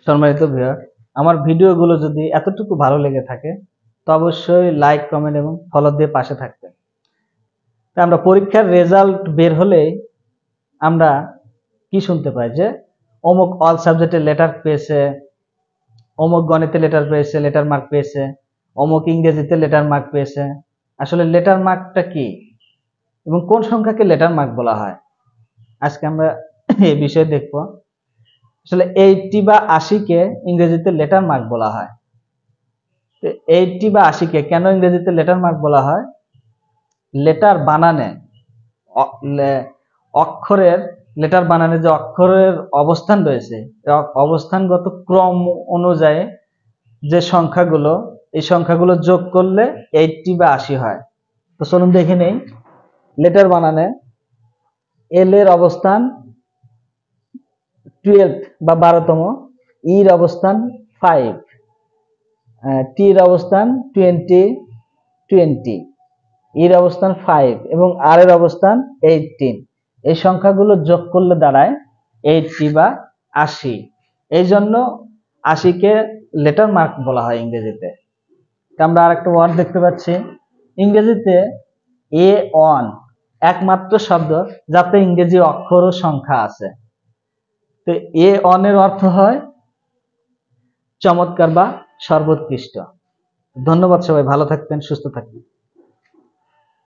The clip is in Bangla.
সম্মানিত ভিউয়ার, আমার ভিডিওগুলো যদি এতটুকু ভালো লেগে থাকে তো অবশ্যই লাইক, কমেন্ট এবং ফলো দিয়ে পাশে থাকবেন। আমরা পরীক্ষার রেজাল্ট বের হলে আমরা কি শুনতে পাই যে অমুক অল সাবজেক্টে লেটার পেয়েছে, অমুক গণিতে লেটার পেয়েছে, লেটার মার্ক পেয়েছে, অমুক ইংরেজিতে লেটার মার্ক পেয়েছে। আসলে লেটার মার্কটা কি এবং কোন সংখ্যাকে লেটার মার্ক বলা হয়, আজকে আমরা এই বিষয়ে দেখব। আসলে 80 বা 80 কে ইংরেজিতে লেটার মার্ক বলা হয়। তো 80 বা 80 কে কেন ইংরেজিতে লেটার মার্ক বলা হয়? লেটার বানানে অক্ষরের লেটার বানানে যে অক্ষরের অবস্থান রয়েছে, অবস্থানগত ক্রম অনুযায়ী যে সংখ্যাগুলো, এই সংখ্যাগুলো যোগ করলে 80 বা 80 হয়। তো চলুন দেখে নেই। লেটার বানানে এল এর অবস্থান 12 বা 12তম, ইর অবস্থান 5, টির অবস্থান 20, এর অবস্থান 5 এবং আর এর অবস্থান 18। এই সংখ্যাগুলো যোগ করলে দাঁড়ায় 80 বা 80। এই জন্য 80 কে লেটার মার্ক বলা হয় ইংরেজিতে। আমরা আরেকটা ওয়ার্ড দেখতে পাচ্ছি ইংরেজিতে A1, একমাত্র শব্দ যাতে ইংরেজি অক্ষর ও সংখ্যা আছে। তো A1 এর অর্থ হয় চমৎকার বা সর্বোৎকৃষ্ট। ধন্যবাদ সবাই, ভালো থাকবেন, সুস্থ থাকবেন।